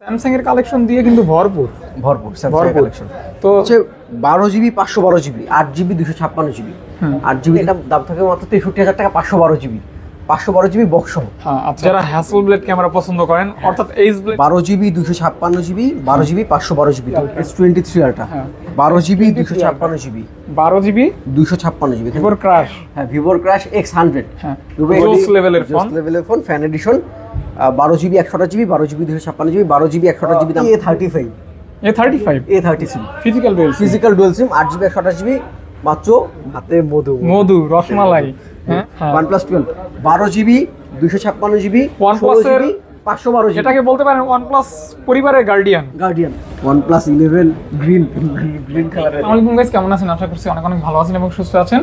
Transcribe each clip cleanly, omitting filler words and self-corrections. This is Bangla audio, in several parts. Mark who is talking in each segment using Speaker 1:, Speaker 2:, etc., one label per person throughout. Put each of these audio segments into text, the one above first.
Speaker 1: স্যামসাং এর কালেকশন দিয়ে কিন্তু ভরপুর
Speaker 2: ভরপুর স্যামসাং কালেকশন। তো হচ্ছে 12GB 512GB 8GB 256GB 8GB এটা দাম থাকে মাত্র 63000 টাকা। 512GB বক্স সহ।
Speaker 1: হ্যাঁ আচ্ছা, যারা হ্যাসেলব্লেড ক্যামেরা পছন্দ করেন অর্থাৎ H blade
Speaker 2: 12GB 256GB 12GB 512GB S23 ultra 12GB 256GB
Speaker 1: 12GB
Speaker 2: 256GB
Speaker 1: ভিভোর ক্রাশ।
Speaker 2: হ্যাঁ ভিভোর ক্রাশ X100
Speaker 1: হ্যাঁ জোস লেভেলের phone
Speaker 2: fan addition 12GB 128GB 12GB 256GB 12GB 128GB দাম A35 physical dual SIM 8GB 128GB মাত্র হাতে মধু
Speaker 1: রসমালাই। হ্যাঁ
Speaker 2: OnePlus 12 12GB 256GB
Speaker 1: OnePlus এর
Speaker 2: 512GB
Speaker 1: এটাকে বলতে পারেন OnePlus পরিবারের গার্ডিয়ান
Speaker 2: OnePlus 11 গ্রিন কালারের।
Speaker 1: আসসালামু আলাইকুম গাইস, কেমন আছেন? আশা করছি অনেক ভালো আছেন এবং সুস্থ আছেন।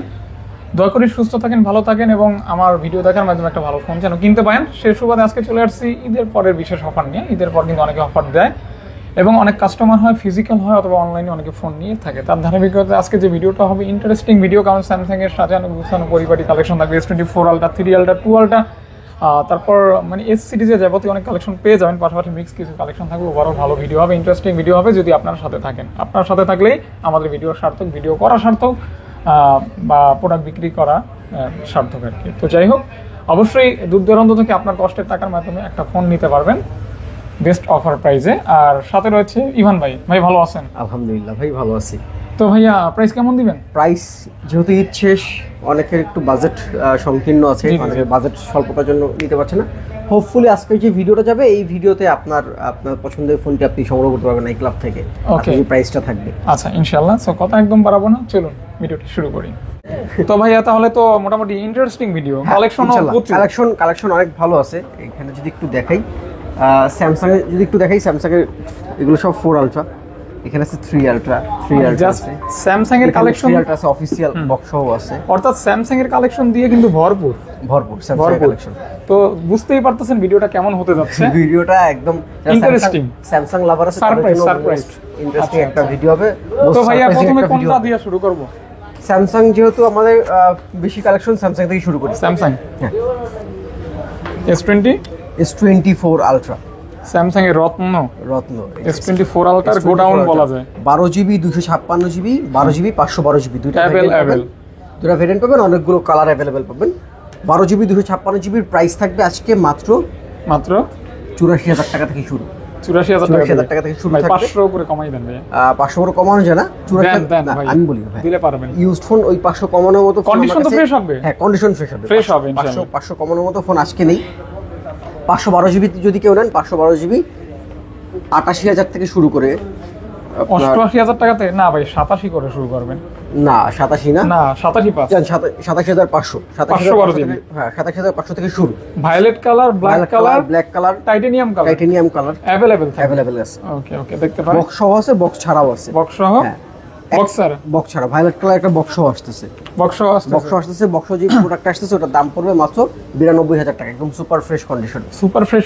Speaker 1: দয়া করে সুস্থ থাকেন, ভালো থাকেন এবং আমার ভিডিও দেখার মাধ্যমে একটা ভালো ফোন যেন কিনতে পারেন সেই সুবাদে আজকে চলে আসছি ঈদের পরের বিশেষ অফার নিয়ে। ঈদের পর কিন্তু অনেকে অফার দেয় এবং অনেক কাস্টমার হয় ফিজিক্যাল হয় অথবা অনলাইনে অনেকে ফোন নিয়ে থাকে। তার ধারাবাহিকতায় আজকে যে ভিডিওটা হবে ইন্টারেস্টিং ভিডিও, কারণ স্যামসাং এর সাজানো গুছানো পরিপাটি কালেকশন থাকবে। S24 আলট্রা, 3 আলট্রা, 2 আলট্রা, তারপর মানে এস সিরিজে যাবতীয় অনেক কালেকশন পেয়ে যাবেন। পাশাপাশি মিক্স কিছু কালেকশন থাকবে। ওভারঅল ভালো ভিডিও হবে, ইন্টারেস্টিং ভিডিও হবে যদি আপনার সাথে থাকেন। আপনার সাথে থাকলেই আমাদের ভিডিও সার্থক, ভিডিও করা সার্থক বা প্রোডাক্ট বিক্রি করা সার্থক আর কি। তো যাই হোক, অবশ্যই দূর দূরান্ত থেকে আপনার কষ্টের টাকার মাধ্যমে একটা ফোন নিতে পারবেন বেস্ট অফার প্রাইসে। আর সাথে রয়েছে ইভান ভাই। ভালো আছেন?
Speaker 2: আলহামদুলিল্লাহ ভাই, ভালো আছি।
Speaker 1: তো ভাইয়া প্রাইস কেমন দিবেন?
Speaker 2: প্রাইস যেহেতু ঈদ শেষ, অনেকের একটু বাজেট সংকীর্ণ আছে, অনেকের বাজেট স্বল্পতার জন্য নিতে পারছে না। হোপফুলি আজকে যে ভিডিওটা যাবে এই ভিডিওতে আপনার পছন্দের ফোনটি আপনি সংগ্রহ করতে পারবেন এই ক্লাব থেকে। এই প্রাইসটা থাকবে।
Speaker 1: আচ্ছা ইনশাআল্লাহ। সো কথা একদম বাড়াবো না, চলুন ভিডিওটি শুরু করি। তো ভাইয়া তাহলে তো মোটামুটি ইন্টারেস্টিং ভিডিও।
Speaker 2: কালেকশন অনেক ভালো আছে। এখানে যদি একটু দেখাই স্যামসাং এর, যদি একটু দেখাই স্যামসাং এর এগুলো সব 4 আলট্রা। এখানে আছে 3 আলট্রা
Speaker 1: জাস্ট স্যামসাং এর কালেকশন
Speaker 2: 3 আলট্রা আছে, অফিশিয়াল বক্স সহ আছে।
Speaker 1: অর্থাৎ স্যামসাং এর কালেকশন দিয়ে কিন্তু ভরপুর
Speaker 2: স্যামসাং এর কালেকশন।
Speaker 1: তো বুঝতেই পারতেছেন ভিডিওটা কেমন হতে যাচ্ছে।
Speaker 2: ভিডিওটা একদম
Speaker 1: ইন্টারেস্টিং।
Speaker 2: স্যামসাং লাভার আছে,
Speaker 1: সারপ্রাইজ
Speaker 2: ইন্টারেস্টিং একটা ভিডিও হবে।
Speaker 1: তো ভাইয়া প্রথমে কোনটা দিয়ে শুরু করব?
Speaker 2: স্যামসাং যেহেতু আমাদের বেশি কালেকশন স্যামসাং থেকে শুরু করি।
Speaker 1: স্যামসাং
Speaker 2: হ্যাঁ
Speaker 1: S24
Speaker 2: আলট্রা
Speaker 1: স্যামসাং এর রত্ন S24 আলট্রার গোডাউন বলা যায়।
Speaker 2: 12GB 256GB 12GB 512GB দুটো ভেরিয়েন্ট পাবেন, অনেকগুলো কালার अवेलेबल পাবেন। 12GB 256GB এর প্রাইস থাকবে আজকে মাত্র 84000 টাকা থেকে শুরু। 84000 টাকা থেকে শুরু থাকবে।
Speaker 1: 500 উপরে কমাই দেন ভাই।
Speaker 2: 500 উপরে কমানো যায় না, 84 না আমি বলি ভাই
Speaker 1: দিলে পারবেন।
Speaker 2: ইউজড ফোন ওই 500 কমানোর মতো
Speaker 1: কন্ডিশন তো ফ্রেশ হবে।
Speaker 2: হ্যাঁ কন্ডিশন ফ্রেশ হবে ইনশাআল্লাহ। 500 কমানোর মতো ফোন আজকে নেই। 512GB যদি কেউ নেন 512GB 88000 থেকে শুরু করে
Speaker 1: 88000 টাকাতে না ভাই 87 করে শুরু করবেন।
Speaker 2: না 87 না
Speaker 1: 87 পাস
Speaker 2: 87500
Speaker 1: 512GB।
Speaker 2: হ্যাঁ 27500 থেকে শুরু।
Speaker 1: Violet colour, black colour, titanium colour available আছে। ওকে দেখতে পারেন।
Speaker 2: বক্স সহ আছে, বক্স ছাড়াও আছে।
Speaker 1: বক্স সহ বক্স ছাড়া ভায়োলেট কালার একটা বক্স সহ আসতেছে। বক্স যে প্রোডাক্ট আসতেছে ওটার দাম পড়বে মাত্র 92000 টাকা। একদম সুপার ফ্রেশ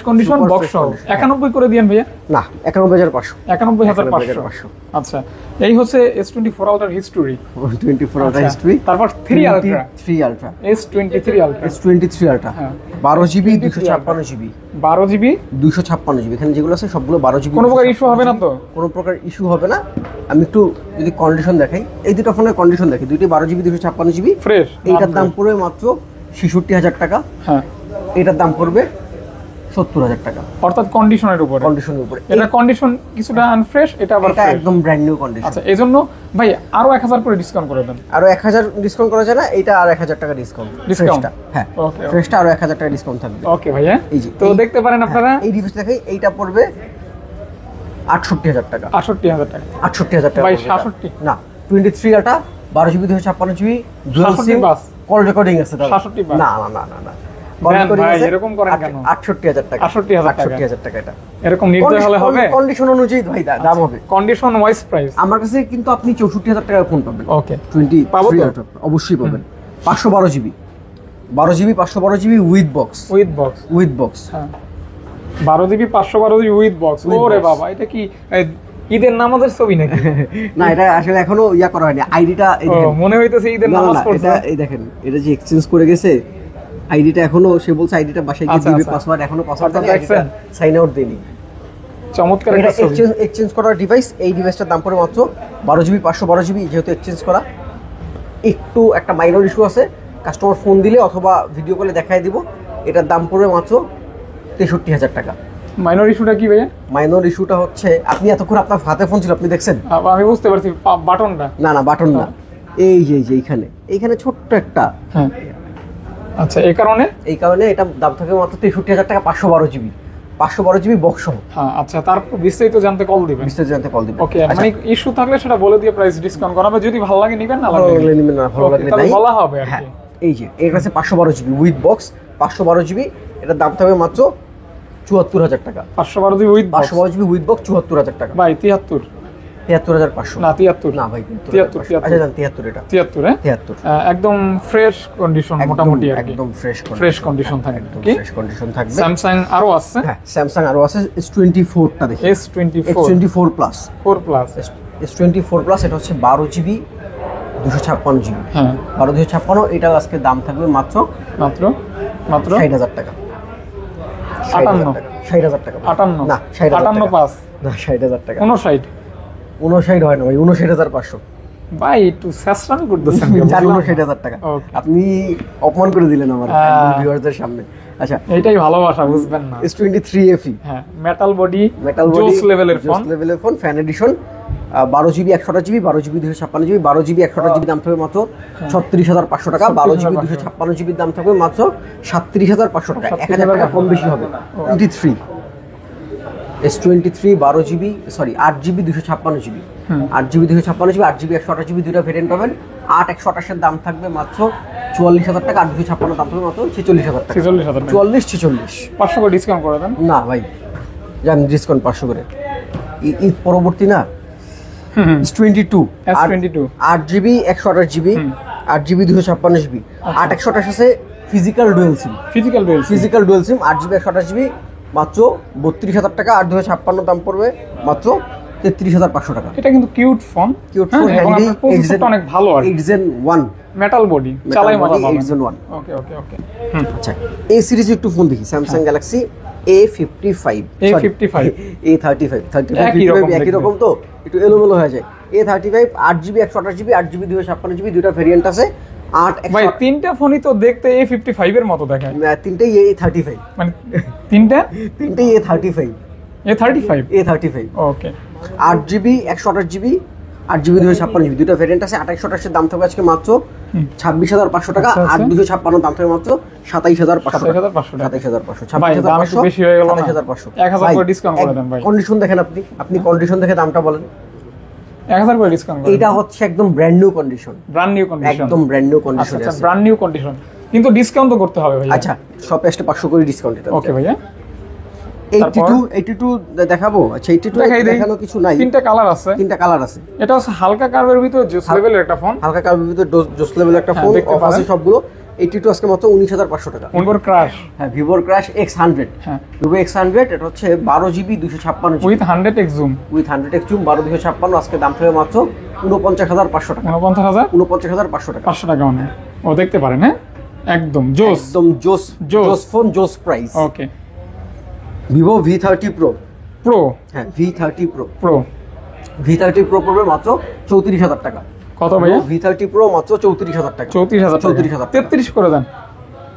Speaker 1: কন্ডিশন বক্স সহ 91 করে দিয়েন ভাইয়া। না 91500 আচ্ছা এই হচ্ছে S24 আলট্রার হিস্টরি। 24 ultra history. তারপর 3 আলট্রা S23 আলট্রা হ্যাঁ
Speaker 2: 12GB 256GB
Speaker 1: 256GB
Speaker 2: এখানে যেগুলো আছে সবগুলো 12GB।
Speaker 1: কোনো প্রকার ইস্যু হবে না তো?
Speaker 2: কোনো প্রকার ইস্যু হবে না। আমি একটু যদি কন্ডিশন দেখাই, এই দুটো ফোনের কন্ডিশন দেখি, দুইটি 12GB 256GB
Speaker 1: ফ্রেশ।
Speaker 2: এইটার দাম পড়বে মাত্র 66000 টাকা।
Speaker 1: হ্যাঁ
Speaker 2: এটার দাম পড়বে 70000 টাকা।
Speaker 1: অর্থাৎ কন্ডিশনের উপরে এটা কন্ডিশন কিছুটা আনফ্রেশ, এটা আবার
Speaker 2: একদম ব্র্যান্ড নিউ কন্ডিশন।
Speaker 1: আচ্ছা এইজন্য ভাই আরো 1000 করে ডিসকাউন্ট করে দেন।
Speaker 2: আরো 1000 ডিসকাউন্ট করা যায় না? এটা আর 1000 টাকা ডিসকাউন্ট। হ্যাঁ
Speaker 1: ওকে
Speaker 2: ফ্রেশটা আরো 1000 টাকা ডিসকাউন্ট থাকবে।
Speaker 1: ওকে ভাইয়া এই যে তো দেখতে পারেন আপনারা
Speaker 2: এই ডিভাইস দেখাই, এইটা পড়বে 68000 টাকা।
Speaker 1: 68000 টাকা ভাই 66
Speaker 2: না 23 ultra 12GB 256GB dual SIM call recording আছে।
Speaker 1: 66
Speaker 2: না
Speaker 1: ভাই এরকম করেন কেন?
Speaker 2: 68000 টাকা 68000 টাকা এটা
Speaker 1: এরকম নির্দেশ হলে হবে।
Speaker 2: কন্ডিশন অনুযায়ী ভাই দাম হবে,
Speaker 1: কন্ডিশন ওয়াইজ প্রাইস।
Speaker 2: আমার কাছে কিন্তু আপনি 64000 টাকা ফোন পাবেন।
Speaker 1: ওকে
Speaker 2: 23 আলট্রা অবশ্যই পাবেন। 512GB 512GB উইথ বক্স হ্যাঁ
Speaker 1: 12GB 512GB উইথ বক্স। ওরে বাবা এটা কি ঈদের নামাজের ছবি নাকি?
Speaker 2: না এটা আসলে এখনো করা হয়নি। আইডিটা
Speaker 1: মনে হইতেছে ঈদের নামাজ পড়ছে।
Speaker 2: এই দেখেন এটা যে এক্সচেঞ্জ করে গেছে আইডিটা, এখনো সে বলছে আইডিটা বাসায় গিয়ে দিবে পাসওয়ার্ড, এখনো পাসওয়ার্ডটা সাইন আউট দেয়নি।
Speaker 1: চমৎকার
Speaker 2: এটা
Speaker 1: একটা ছবি।
Speaker 2: এক্সচেঞ্জ করার ডিভাইস। এই ডিভাইসটার দাম পড়ে মাত্র 12GB 512GB, যেহেতু এক্সচেঞ্জ করা। একটু একটা মাইনর ইস্যু আছে, কাস্টমার ফোন দিলে অথবা ভিডিও কলে দেখাই দিব। এটার দাম পড়বে মাত্র 63,000 টাকা।
Speaker 1: মাইনর ইস্যুটা কি ভাইয়া?
Speaker 2: মাইনর ইস্যুটা হচ্ছে, আপনি এতক্ষণ আপনার হাতে ফোন ছিল, আপনি দেখছেন?
Speaker 1: আমি বুঝতে পারছি বাটনটা।
Speaker 2: না বাটন না, এই যে এইখানে ছোট্ট একটা।
Speaker 1: হ্যাঁ আচ্ছা, এই কারণে
Speaker 2: এটা দাম থাকে মাত্র 63,000 টাকা, 512GB বক্স সহ।
Speaker 1: হ্যাঁ আচ্ছা, তারপর বিস্তারিত জানতে কল দিবেন।
Speaker 2: বিস্তারিত জানতে কল দিবেন।
Speaker 1: ওকে, মানে ইস্যু থাকলে সেটা বলে দিয়ে প্রাইস ডিসকাউন্ট করা হবে। যদি ভালো লাগে নিবেন, না
Speaker 2: ভালো
Speaker 1: লাগলে
Speaker 2: লাগলে নিবেন, না ভালো লাগলে
Speaker 1: তাহলে
Speaker 2: নাই।
Speaker 1: বলা হবে আর
Speaker 2: হ্যাঁ,
Speaker 1: কি।
Speaker 2: এই যে এর কাছে 512GB উইথ বক্স, 512GB। এটার দাম থাকবে মাত্র 74,000 টাকা।
Speaker 1: 512 উইথ
Speaker 2: 512GB উইথ বক্স 74,000 টাকা।
Speaker 1: ভাই 73
Speaker 2: 73,500
Speaker 1: না 73
Speaker 2: না ভাই,
Speaker 1: 73
Speaker 2: আচ্ছা জান 73 এটা
Speaker 1: 73
Speaker 2: 73
Speaker 1: একদম ফ্রেশ কন্ডিশন মোটামুটি আর কি।
Speaker 2: একদম
Speaker 1: ফ্রেশ কন্ডিশন থাকবে কি?
Speaker 2: ফ্রেশ কন্ডিশন থাকবে।
Speaker 1: স্যামসাং আরো আছে।
Speaker 2: হ্যাঁ, স্যামসাং আরো আছে। S24 টা দেখি,
Speaker 1: S24
Speaker 2: plus
Speaker 1: 4 plus
Speaker 2: S24 plus. এটা হচ্ছে 12GB 256GB।
Speaker 1: হ্যাঁ
Speaker 2: 12,256। এটা আজকে দাম থাকবে মাত্র
Speaker 1: মাত্র
Speaker 2: 60,000 টাকা।
Speaker 1: 58
Speaker 2: 60,000 টাকা
Speaker 1: 58
Speaker 2: না
Speaker 1: 58 পাস
Speaker 2: না 60,000 টাকা।
Speaker 1: 59
Speaker 2: হয় না ভাই, 59,500।
Speaker 1: ভাই একটু স্যাসরান করতেছেন।
Speaker 2: জানি 59,000 টাকা।
Speaker 1: Okay.
Speaker 2: আপনি অপমান করে দিলেন আমার ভিউয়ারদের সামনে। আচ্ছা,
Speaker 1: এইটাই ভালোবাসা, বুঝবেন না।
Speaker 2: S23 FE,
Speaker 1: হ্যাঁ মেটাল বডি
Speaker 2: মেটাল বডি,
Speaker 1: জোস লেভেলের phone,
Speaker 2: fan addition. 12GB 128GB, 12GB 256GB। 12GB 128GB দাম থাকবে মাত্র 36,500 টাকা। 12GB 256GB দাম থাকবে মাত্র 37,500 টাকা। 1,000 টাকা কম বেশি হবে। 23 S23 12GB, sorry 8GB 256GB, 8GB 256GB, 8GB 128GB দুইটা ভেরিয়েন্ট পাবেন। 8 128 এর দাম থাকবে মাত্র 44,000 টাকা, 8 256 দাম থাকবে মাত্র 46,000 টাকা।
Speaker 1: 46,000
Speaker 2: 44 46
Speaker 1: 500 করে ডিসকাউন্ট করে দেন।
Speaker 2: না ভাই, জান ডিসকাউন্ট 500 করে। ঈদ পরবর্তী না। S22 8GB 128GB, 8GB 256GB, 8 128 আছে physical dual SIM. Physical dual SIM 8GB 128GB মাত্র 32,000 টাকা। 8 256 দাম পড়বে মাত্র 33,500 টাকা।
Speaker 1: এটা কিন্তু কিউট ফোন,
Speaker 2: হ্যান্ডি।
Speaker 1: প্রসেসরটা অনেক ভালো আর
Speaker 2: 8 Gen 1
Speaker 1: মেটাল বডি, চালাই মজা পাবেন।
Speaker 2: 8 Gen 1।
Speaker 1: ওকে।
Speaker 2: আচ্ছা, এই সিরিজে একটু ফোন দেখি। স্যামসাং গ্যালাক্সি A55, A35 একই রকম তো, একটু এলোমেলো হয়ে যায়। A35 8GB 128GB, 8GB 256GB দুইটা ভেরিয়েন্ট আছে। 8
Speaker 1: ভাই তিনটা ফোনই তো দেখতে A55 এর মতো দেখায়।
Speaker 2: তিনটাই A35,
Speaker 1: মানে তিনটাই
Speaker 2: A35
Speaker 1: A35 ওকে।
Speaker 2: 8GB 128GB, 8GB 256GB দুইটা ভেরিয়েন্ট আছে। 8 128 এর দাম থাকবে আজকে মাত্র 26,500 টাকা। 8 256 দাম থাকবে মাত্র 27,500 টাকা। 27,500
Speaker 1: ভাই দাম একটু বেশি হয়ে গেল না?
Speaker 2: 27,500
Speaker 1: 1000 করে ডিসকাউন্ট করে দেন ভাই।
Speaker 2: কন্ডিশন দেখেন আপনি কন্ডিশন দেখে দামটা বলেন।
Speaker 1: 1000 করে ডিসকাউন্ট করে।
Speaker 2: এটা হচ্ছে একদম ব্র্যান্ড নিউ কন্ডিশন, একদম ব্র্যান্ড নিউ কন্ডিশন আছে।
Speaker 1: ব্র্যান্ড নিউ কন্ডিশন, কিন্তু ডিসকাউন্ট তো করতে হবে ভাই।
Speaker 2: আচ্ছা, সব পেস্টে 500 করে ডিসকাউন্ট এটা।
Speaker 1: ওকে ভাইয়া।
Speaker 2: 82 দেখাবো। আচ্ছা, 82 দেখানো কিছু নাই।
Speaker 1: তিনটা কালার আছে। এটা হচ্ছে হালকা কার্ভের ভিতর জোস লেভেলের একটা ফোন।
Speaker 2: হালকা কার্ভের ভিতর জোস লেভেলের একটা ফোন। অফারে সবগুলো 82 আজকে মাত্র 19,500 টাকা।
Speaker 1: ভিভোর ক্রাশ।
Speaker 2: হ্যাঁ, ভিভোর ক্রাশ X100। হ্যাঁ, ভিভো X100 এটা হচ্ছে 12GB 256
Speaker 1: with 100x zoom.
Speaker 2: 100x zoom 12,256 আজকে দাম থাকবে মাত্র 49,500 টাকা।
Speaker 1: 49,500 টাকা। 500 টাকা মানে ও দেখতে পারেন। হ্যাঁ, একদম জোস ফোন, জোস প্রাইস। ওকে।
Speaker 2: Vivo V30 Pro। হ্যাঁ, V30 Pro পড়বে মাত্র 34,000 টাকা।
Speaker 1: কত ভাইয়া?
Speaker 2: V30 Pro মাত্র 34,000 টাকা।
Speaker 1: 34,000 33 করে দেন।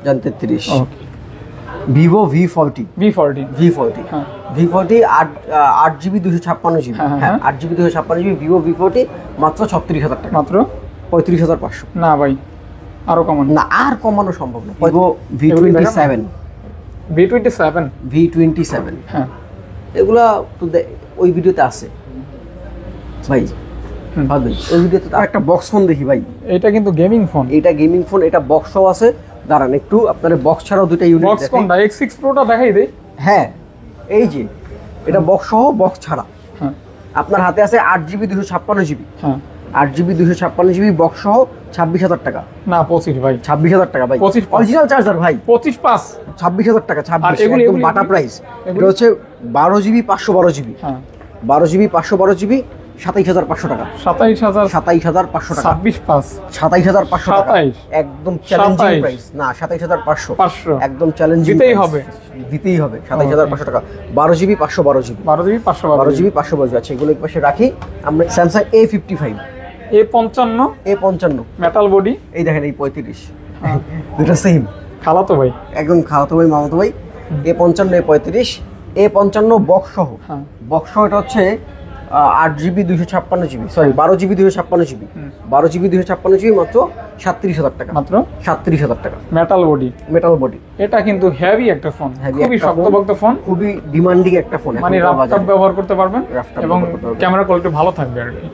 Speaker 2: জান 33। ওকে। ভিভো V40
Speaker 1: হ্যাঁ।
Speaker 2: V40 8GB 256GB। হ্যাঁ, 8GB 256GB ভিভো V40 মাত্র 36,000 টাকা।
Speaker 1: মাত্র
Speaker 2: 35,500।
Speaker 1: না ভাই, আরো কমান
Speaker 2: না, আর কমানো সম্ভব না। Vivo V27।
Speaker 1: হ্যাঁ,
Speaker 2: এগুলা তো ওই ভিডিওতে আছে ভাই। ওই ভিডিওতে একটা বক্স ফোন দেখি ভাই।
Speaker 1: এটা কিন্তু গেমিং ফোন।
Speaker 2: এটা গেমিং ফোন, এটা বক্সও আছে। দাঁড়ান একটু, আপনার বক্স ছাড়াও দুটো ইউনিট
Speaker 1: বক্স কোনটা? X6 Proটা দেখাই দেই।
Speaker 2: হ্যাঁ, এই যে এটা বক্স সহ, বক্স ছাড়া।
Speaker 1: হ্যাঁ,
Speaker 2: আপনার হাতে আছে 8GB 256GB।
Speaker 1: হ্যাঁ,
Speaker 2: 8GB 256GB বক্স সহ 26,000 টাকা।
Speaker 1: না 25 ভাই।
Speaker 2: 26,000 টাকা ভাই।
Speaker 1: 25
Speaker 2: অরিজিনাল চার্জার ভাই।
Speaker 1: 25 পাস
Speaker 2: 26,000 টাকা। 26
Speaker 1: এগুলি
Speaker 2: একদম বাটা প্রাইস। এটা হচ্ছে 12GB 512GB।
Speaker 1: হ্যাঁ,
Speaker 2: 12GB 512GB 27,500 টাকা।
Speaker 1: 27,000
Speaker 2: 27,500 টাকা।
Speaker 1: 26,500
Speaker 2: 27,500 টাকা
Speaker 1: 27
Speaker 2: একদম চ্যালেঞ্জিং
Speaker 1: 27
Speaker 2: প্রাইস। না 27,500
Speaker 1: 500
Speaker 2: একদম চ্যালেঞ্জিং
Speaker 1: দিতেই হবে।
Speaker 2: 27,500 টাকা। 12GB 512GB
Speaker 1: 12GB
Speaker 2: 12GB 512GB আছে, এগুলো এক পাশে রাখি। আমরা Samsung A55
Speaker 1: A55
Speaker 2: A55
Speaker 1: metal body,
Speaker 2: এই দেখেন এই 35 দুটো সেম
Speaker 1: খালাতো ভাই
Speaker 2: একদম খাওয়াতো ভাই মামাতো ভাই। A55 A35 A55 বক্স সহ,
Speaker 1: হ্যাঁ।
Speaker 2: বক্স সহ এটা হচ্ছে 8GB 256GB sorry 12GB 256GB 12GB 256GB মাত্র 37,000 টাকা।
Speaker 1: মাত্র
Speaker 2: 37,000 টাকা
Speaker 1: মেটাল বডি।
Speaker 2: Metal body.
Speaker 1: এটা কিন্তু হেভি একটা ফোন,
Speaker 2: Heavy
Speaker 1: খুবই
Speaker 2: একটা
Speaker 1: শক্তপোক্ত ফোন,
Speaker 2: খুবই ডিমান্ডিং একটা ফোন।
Speaker 1: মানে ল্যাপটপ ব্যবহার করতে পারবেন
Speaker 2: Laptop
Speaker 1: এবং
Speaker 2: ব্যবহার করতে পারবেন।
Speaker 1: ক্যামেরা কোয়ালিটি ভালো থাকবে আর কি।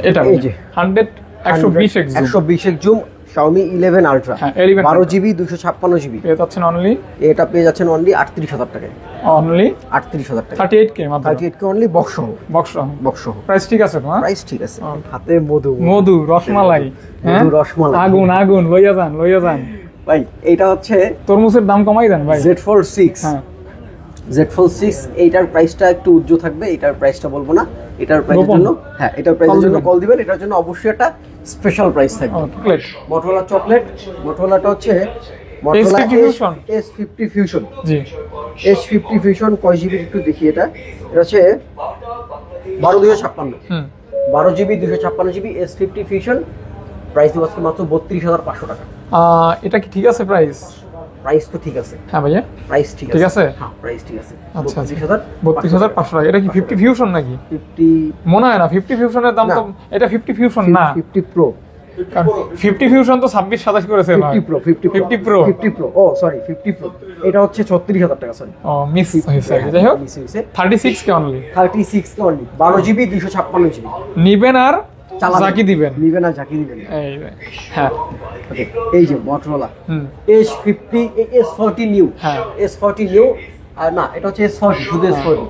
Speaker 1: এটা
Speaker 2: এই যে
Speaker 1: 120x zoom,
Speaker 2: 120x zoom Xiaomi 11 Ultra
Speaker 1: হ্যাঁ 11
Speaker 2: 12GB 256GB
Speaker 1: পেয়ে যাচ্ছেন অনলি,
Speaker 2: এটা পেয়ে যাচ্ছেন অনলি 38,000 টাকায়।
Speaker 1: অনলি
Speaker 2: 38,000 টাকা
Speaker 1: 38K মাত্র,
Speaker 2: 38K অনলি বক্স সহ।
Speaker 1: বক্স
Speaker 2: বক্স সহ
Speaker 1: প্রাইস ঠিক আছে তো? হ্যাঁ
Speaker 2: প্রাইস ঠিক আছে। হাতে মধু
Speaker 1: মধু রসমালাই, হ্যাঁ
Speaker 2: রসমালাই
Speaker 1: আগুন আগুন লইয়া যান
Speaker 2: ভাই। এইটা হচ্ছে
Speaker 1: তরমুজের দাম কমাই দেন ভাই।
Speaker 2: Z Fold 6
Speaker 1: হ্যাঁ
Speaker 2: Z Fold 6 এইটার প্রাইসটা একটু উজ্জ্বল থাকবে, এটার প্রাইসটা বলবো না। এটার প্রাইসের
Speaker 1: গোপন।
Speaker 2: জন্য হ্যাঁ এটার প্রাইসের
Speaker 1: Call
Speaker 2: জন্য
Speaker 1: দিবেন।
Speaker 2: কল দিবেন। এটার জন্য অবশ্যই একটা স্পেশাল প্রাইস থাকবে।
Speaker 1: চকলেট
Speaker 2: Motorola চকলেট, Motorolaটা হচ্ছে Motorola
Speaker 1: S50 Fusion।
Speaker 2: S50 Fusion
Speaker 1: জি
Speaker 2: S50 Fusion কয় জিবি একটু দেখি। এটা হচ্ছে 12,256
Speaker 1: হুম
Speaker 2: 12GB 256GB S50 Fusion price দিব আজকে মাত্র 32,500 টাকা।
Speaker 1: এটা কি ঠিক আছে প্রাইস?
Speaker 2: প্রাইস তো ঠিক আছে,
Speaker 1: হ্যাঁ ভাইয়া
Speaker 2: প্রাইস ঠিক
Speaker 1: ঠিক আছে?
Speaker 2: হ্যাঁ প্রাইস ঠিক আছে।
Speaker 1: আচ্ছা
Speaker 2: 32,500
Speaker 1: 32,500 টাকা। এটা কি 50 ফিউশন নাকি?
Speaker 2: 50
Speaker 1: মনে হয় না 50 ফিউশনের দাম তো,
Speaker 2: না।
Speaker 1: এটা 50 ফিউশন না,
Speaker 2: 50 Pro
Speaker 1: 50 ফিউশন তো 26-27 করেছে ভাই।
Speaker 2: 50 Pro
Speaker 1: 50 Pro
Speaker 2: 50 Pro ও সরি 50 Pro এটা হচ্ছে 36,000 টাকা। সরি
Speaker 1: ও মিস হয়েছে, যাই হোক 36 কে অনলি
Speaker 2: 36 কে অনলি 12GB 256GB
Speaker 1: নিবেন আর
Speaker 2: চালাবেন।
Speaker 1: জাকি দিবেন।
Speaker 2: নিবেন না ঝাঁকি দিবেন।
Speaker 1: এই যে, হ্যাঁ
Speaker 2: ওকে এই যে Motorola
Speaker 1: হুম
Speaker 2: S50 S40 নিউ
Speaker 1: হ্যাঁ।
Speaker 2: S40 নিউ আর না এটা হচ্ছে S40 শুধু S40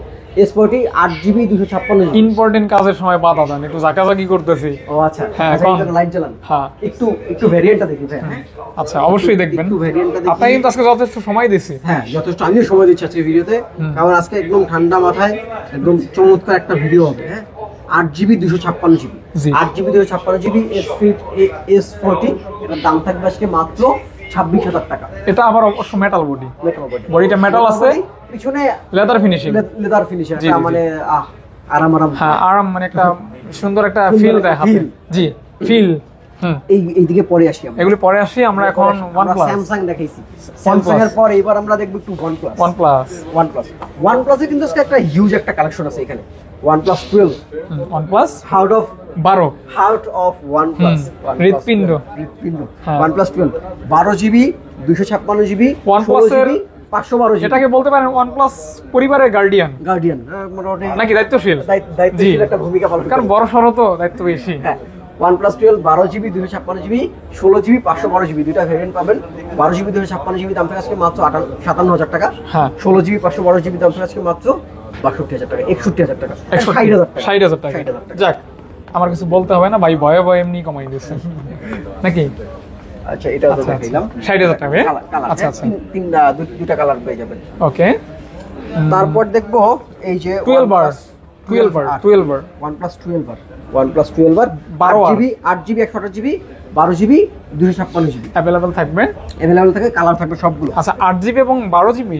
Speaker 2: S40 8GB 256GB।
Speaker 1: Important কাজের সময় বাধা দেন, একটু জাকাজাকি করতেছি।
Speaker 2: ও আচ্ছা
Speaker 1: হ্যাঁ,
Speaker 2: আচ্ছা,
Speaker 1: কোন?
Speaker 2: এটা লাইট জ্বালান।
Speaker 1: হ্যাঁ
Speaker 2: একটু ভ্যারিয়েন্টটা দেখি ভাই।
Speaker 1: আচ্ছা অবশ্যই দেখবেন,
Speaker 2: একটু ভ্যারিয়েন্টটা দেখি।
Speaker 1: আপনাকে কিন্তু আজকে যথেষ্ট সময় দিছি।
Speaker 2: হ্যাঁ যথেষ্ট আমিও সময় দিচ্ছি আজকে ভিডিওতে, কারণ আজকে একদম ঠান্ডা মাথায় একদম চমৎকার একটা ভিডিও হবে। হ্যাঁ 8GB 256GB
Speaker 1: জি।
Speaker 2: 8GB 256GB S40 এটার দাম থাকবে আজকে মাত্র 26,000 টাকা।
Speaker 1: এটা আবার অবশ্য মেটাল বডি,
Speaker 2: মেটাল বডি,
Speaker 1: বডিটা মেটাল আছে,
Speaker 2: পিছনে
Speaker 1: লেদার ফিনিশিং।
Speaker 2: লেদার ফিনিশিং
Speaker 1: জি, জি, জি।
Speaker 2: মানে আরাম আরাম।
Speaker 1: হ্যাঁ আরাম, মানে একটা সুন্দর একটা
Speaker 2: সুন্দর
Speaker 1: ফিল
Speaker 2: একটা
Speaker 1: দেয় হাতে।
Speaker 2: feel।
Speaker 1: জি ফিল। হুম
Speaker 2: এইদিকে পরে আসি আমরা।
Speaker 1: এগুলি পরে আসি আমরা এখন OnePlus।
Speaker 2: স্যামসাং দেখাইছি, স্যামসাং এর পর এবার আমরা দেখব একটু OnePlus। OnePlus এর কিন্তু আজকে একটা হিউজ একটা কালেকশন আছে এখানে। OnePlus 12
Speaker 1: OnePlus
Speaker 2: heart of
Speaker 1: 12
Speaker 2: OnePlus
Speaker 1: হৃৎপিণ্ড। হ্যাঁ।
Speaker 2: OnePlus 12 12GB 256GB
Speaker 1: OnePlus এর
Speaker 2: 512GB
Speaker 1: এটাকে বলতে পারেন OnePlus পরিবারের গার্ডিয়ান
Speaker 2: গার্ডিয়ান মোটামুটি
Speaker 1: নাকি দায়িত্বশীল।
Speaker 2: দায়িত্বশীল একটা ভূমিকা পালন করে।
Speaker 1: কারণ বড় সড়ো তো দায়িত্ব বেশি।
Speaker 2: হ্যাঁ OnePlus 12 12GB 256GB 16GB 512GB দুইটা ভেরিয়েন্ট পাবেন। 12GB 256GB দাম থাকে আজকে মাত্র 57,000 টাকা।
Speaker 1: হ্যাঁ
Speaker 2: 16GB 512GB দাম থাকে আজকে মাত্র 62,000 টাকা 61,000 টাকা 60,000 টাকা
Speaker 1: 60,000 টাকা।
Speaker 2: 60,000 টাকা।
Speaker 1: যাক আমার কিছু বলতে হবে না ভাই, ভয়ে ভয়ে এমনি কমাই দিচ্ছে নাকি।
Speaker 2: আচ্ছা এটা তো দেখাইলাম
Speaker 1: 60,000 টাকা।
Speaker 2: কালার
Speaker 1: আচ্ছা আচ্ছা
Speaker 2: দুইটা কালার পেয়ে যাবেন।
Speaker 1: ওকে
Speaker 2: তারপর দেখবো এই যে
Speaker 1: 12
Speaker 2: OnePlus 12
Speaker 1: 12
Speaker 2: 8GB 128GB 12GB 256GB
Speaker 1: available থাকবে।
Speaker 2: अवेलेबल থাকে, কালার থাকবে সবগুলো।
Speaker 1: আচ্ছা 8GB এবং 12GB,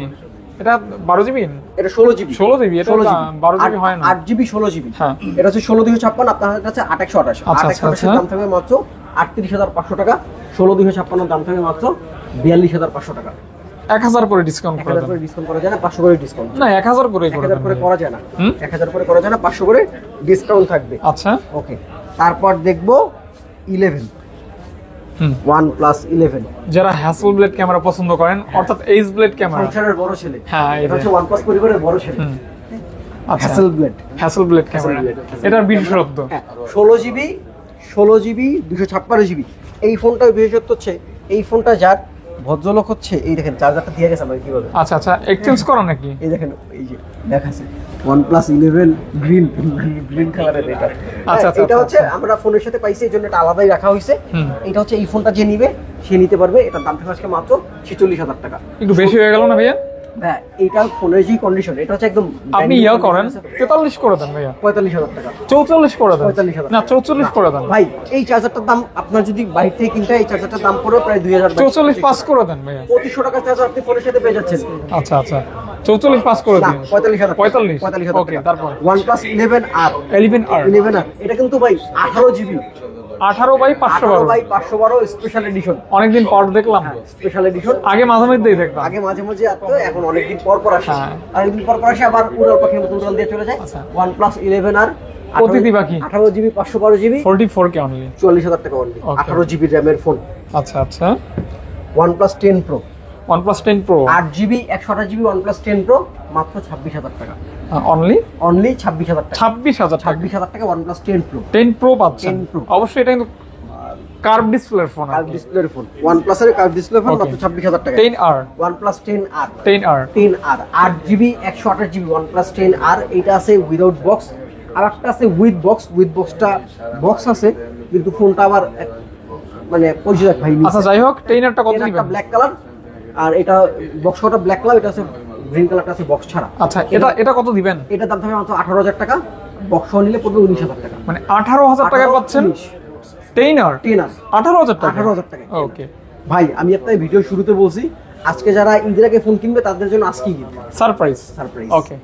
Speaker 1: এটা 12GB
Speaker 2: এটা 16GB
Speaker 1: 16GB, এটা 12GB হয় না।
Speaker 2: 8GB 16GB
Speaker 1: হ্যাঁ।
Speaker 2: এটা হচ্ছে 16,256 আপনার কাছে 8,128
Speaker 1: আচ্ছা,
Speaker 2: 8,128
Speaker 1: আচ্ছা।
Speaker 2: দাম থাকবে মাত্র 38,500 টাকা। 16,256 দাম থাকবে মাত্র 42,500 টাকা।
Speaker 1: 1000 করে ডিসকাউন্ট করে
Speaker 2: 1000
Speaker 1: দেন।
Speaker 2: করে ডিসকাউন্ট করা যায় না, 500 করে ডিসকাউন্ট।
Speaker 1: না 1000 করে করে
Speaker 2: 1000 করে
Speaker 1: দেন।
Speaker 2: করা যায় না,
Speaker 1: হুম?
Speaker 2: 1000 করে করা যায় না, 500 করে ডিসকাউন্ট থাকবে।
Speaker 1: আচ্ছা
Speaker 2: ওকে তারপর দেখবো 11
Speaker 1: হুম
Speaker 2: OnePlus 11
Speaker 1: যারা হ্যাসেল ব্লেড ক্যামেরা পছন্দ করেন, অর্থাৎ এইচ ব্লেড ক্যামেরা।
Speaker 2: সংসারের বড় ছেলে,
Speaker 1: হ্যাঁ, এই
Speaker 2: এটা হচ্ছে
Speaker 1: যে।
Speaker 2: OnePlus পরিবারের বড় ছেলে।
Speaker 1: হুম আচ্ছা
Speaker 2: hassle blade
Speaker 1: hassle blade camera, এটার বিশেষত্ব।
Speaker 2: 16GB 256GB এই ফোনটার বিশেষত্ব হচ্ছে এই ফোনটা যার ভদ্রলোক হচ্ছে এই দেখেন চার্জারটা দিয়ে গেছে আমাকে কি বলে,
Speaker 1: আচ্ছা আচ্ছা এক্সচেঞ্জ করা নাকি?
Speaker 2: এই দেখেন এই যে দেখাচ্ছে OnePlus 11 গ্রিন কালারের এটা।
Speaker 1: আচ্ছা, আচ্ছা,
Speaker 2: এটা হচ্ছে
Speaker 1: আচ্ছা।
Speaker 2: আমরা ফোনের সাথে পাইছি এই জন্য এটা আলাদাই রাখা হয়েছে।
Speaker 1: হুম।
Speaker 2: এটা হচ্ছে এই ফোনটা যে নিবে সে নিতে পারবে, এটার দাম থাকবে আজকে মাত্র 46,000 টাকা।
Speaker 1: একটু বেশি হয়ে গেল না ভাইয়া?
Speaker 2: ভাই এটা ফোনের যে কন্ডিশন এটা হচ্ছে একদম
Speaker 1: আপনি ইয়া করেন 43 করে দেন ভাইয়া,
Speaker 2: 45,000 টাকা,
Speaker 1: 44 করে দেন,
Speaker 2: 45,000
Speaker 1: না 44 করে দেন
Speaker 2: ভাই। এই চার্জারটার দাম আপনার যদি বাইরে থেকে কিনতে এই চার্জারটার দাম পড়বে প্রায় 2000
Speaker 1: 44 পাস করে দেন ভাইয়া।
Speaker 2: 2500 টাকা চার্জার আপনি ফোনের সাথে পেয়ে যাচ্ছেন।
Speaker 1: আচ্ছা আচ্ছা 44 পাস করে
Speaker 2: না,
Speaker 1: দিন,
Speaker 2: 45,000
Speaker 1: 45 ওকে। তারপর
Speaker 2: OnePlus 11R
Speaker 1: 11R
Speaker 2: এটা কিন্তু ভাই 18 GB
Speaker 1: 18 by 512
Speaker 2: by 512 special edition.
Speaker 1: অনেকদিন পর দেখলাম,
Speaker 2: স্পেশাল এডিশন
Speaker 1: আগে মাঝে মধ্যেই দেখতাম।
Speaker 2: আগে মাঝে মাঝে আসতো, এখন অনেকদিন পর পর আসে।
Speaker 1: হ্যাঁ।
Speaker 2: অনেকদিন পর পর আসে আবার উড়াল পাখির মতো উড়াল দিয়ে চলে যায়।
Speaker 1: আচ্ছা।
Speaker 2: OnePlus 11R
Speaker 1: প্রতিটি বাকি
Speaker 2: 18 জিবি 512 জিবি
Speaker 1: 44 কে অনলি
Speaker 2: 44,000 টাকা অনলি।
Speaker 1: Okay.
Speaker 2: 18 জিবি র্যামের ফোন।
Speaker 1: আচ্ছা আচ্ছা।
Speaker 2: OnePlus 10 Pro
Speaker 1: OnePlus 10 Pro
Speaker 2: 8 GB 128 GB OnePlus 10 Pro মাত্র 26,000 টাকা
Speaker 1: অনলি
Speaker 2: অনলি 26,000 টাকা
Speaker 1: 26,000 টাকা
Speaker 2: 26,000 টাকা OnePlus 10 Pro
Speaker 1: 10 Pro পাচ্ছেন।
Speaker 2: 10 Pro
Speaker 1: অবশ্যই এটা কিন্তু কার্ভ ডিসপ্লের ফোন।
Speaker 2: কার্ভ ডিসপ্লের ফোন। OnePlus এর কার্ভ ডিসপ্লে ফোন
Speaker 1: Okay.
Speaker 2: মাত্র 26,000 টাকা।
Speaker 1: 10R
Speaker 2: OnePlus 10R
Speaker 1: 10R
Speaker 2: 8 GB 128 GB OnePlus 10R এটা আছে উইদাউট বক্স, আর একটা আছে উইথ বক্স। উইথ বক্সটা বক্স আছে কিন্তু ফোনটা আবার মানে পরিচিত ভাই।
Speaker 1: আচ্ছা যাই হোক 10Rটা কত
Speaker 2: এটা
Speaker 1: দিবেন?
Speaker 2: ব্ল্যাক কালার আর এটা বক্সটা ব্ল্যাক কালার, এটা আছে গ্রিন কালারটা আছে বক্স ছাড়া।
Speaker 1: আচ্ছা এটা কত দিবেন?
Speaker 2: এটা দাম থাকবে মাত্র 18,000 টাকা, বক্স নিলে পড়বে 19,000 টাকা।
Speaker 1: মানে 18,000 টাকায় পাচ্ছেন 10R 18,000 টাকা
Speaker 2: 18,000 টাকা।
Speaker 1: ওকে
Speaker 2: ভাই আমি আপনাদের ভিডিও শুরুতে বলছি আজকে যারা ঈদের আগে ফোন কিনবে তাদের জন্য আজকেই কিনবে
Speaker 1: সারপ্রাইজ।
Speaker 2: ওকে।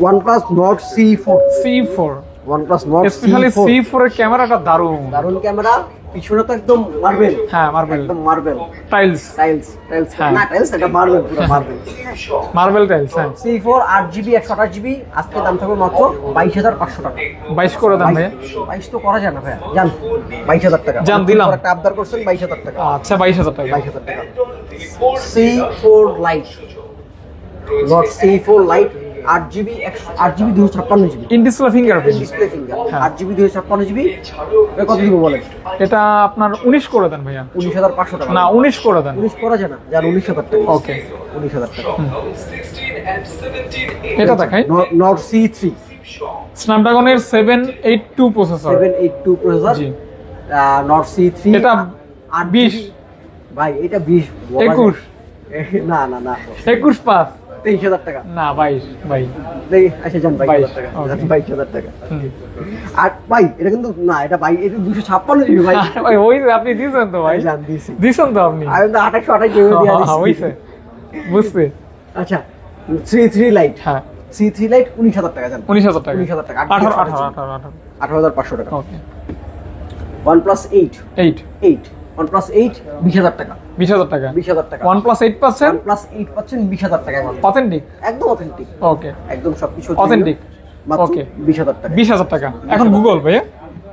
Speaker 2: OnePlus Nord C4
Speaker 1: C4
Speaker 2: OnePlus Nord
Speaker 1: specially
Speaker 2: C4
Speaker 1: C4 এর ক্যামেরাটা দারুণ।
Speaker 2: দারুণ ক্যামেরা, পিছনে তো একদম মার্বেল।
Speaker 1: হ্যাঁ মার্বেল
Speaker 2: একদম মার্বেল
Speaker 1: টাইলস,
Speaker 2: টাইলস
Speaker 1: হ্যাঁ।
Speaker 2: না টাইলস এটা মার্বেল, পুরো মার্বেল।
Speaker 1: Marble tiles. হ্যাঁ
Speaker 2: C4 8 জিবি 128 জিবি আজকে দাম থাকবে মাত্র 22,500 টাকা।
Speaker 1: 22 করে দেন ভাই।
Speaker 2: 22 তো করা যায় না ভাই, জান 22,000 টাকা
Speaker 1: জান, দিলাম।
Speaker 2: একটা আবদার করছেন 22,000 টাকা।
Speaker 1: আচ্ছা 22,000 টাকা
Speaker 2: 22,000 টাকা। C4 Lite Nord C4 Lite 8 GB 256 GB
Speaker 1: in display fingerprint
Speaker 2: display finger
Speaker 1: হ্যাঁ।
Speaker 2: 8 জিবি 256 জিবি কত দিব বলেন?
Speaker 1: এটা আপনার 19 করে দেন ভাইয়া।
Speaker 2: 19,500 টাকা
Speaker 1: না 19 করে দেন।
Speaker 2: 19 করা যায় না, যার 19,000 টাকা।
Speaker 1: ওকে
Speaker 2: 19,000 টাকা।
Speaker 1: এটা দেখাই
Speaker 2: Nord C3
Speaker 1: স্ন্যাপড্রাগনের 782 প্রসেসর
Speaker 2: 782 প্রসেসর।
Speaker 1: জি।
Speaker 2: Nord C3
Speaker 1: এটা
Speaker 2: 20 ভাই এটা 20
Speaker 1: 21
Speaker 2: না না না
Speaker 1: 21 পাস
Speaker 2: 23,000 টাকা
Speaker 1: না 22 ভাই।
Speaker 2: দেখি আচ্ছা জান 22,000 টাকা।
Speaker 1: Okay.
Speaker 2: 22,000 টাকা।
Speaker 1: হুম।
Speaker 2: আর ভাই এটা কিন্তু না, এটা ভাই এটা 256 জিবি ভাই।
Speaker 1: আরে ভাই ওই যে আপনি দিয়েছেন তো ভাই,
Speaker 2: জান দিছি
Speaker 1: দিয়েছেন তো আপনি।
Speaker 2: আমি তো 2828 জিবি দিয়ে
Speaker 1: হ্যাঁ,
Speaker 2: দিছি।
Speaker 1: হইছে বুঝতে।
Speaker 2: আচ্ছা C3 Lite
Speaker 1: হ্যাঁ
Speaker 2: C3 Lite 19,000 টাকা জান।
Speaker 1: 19,000 টাকা
Speaker 2: 19,000 টাকা
Speaker 1: 18
Speaker 2: 18,500 টাকা।
Speaker 1: ওকে।
Speaker 2: OnePlus 8
Speaker 1: 8
Speaker 2: OnePlus 8 20,000 টাকা
Speaker 1: 20,000 টাকা
Speaker 2: 20,000 টাকা।
Speaker 1: OnePlus 8 পাচ্ছেন
Speaker 2: OnePlus 8 পাচ্ছেন 20,000 টাকা এখন।
Speaker 1: অথেন্টিক।
Speaker 2: একদম অথেন্টিক,
Speaker 1: ওকে
Speaker 2: একদম সবকিছু
Speaker 1: Authentic.
Speaker 2: মাত্র
Speaker 1: Okay.
Speaker 2: 20,000 টাকা।
Speaker 1: 20,000 টাকা। এখন গুগল ভাইয়া,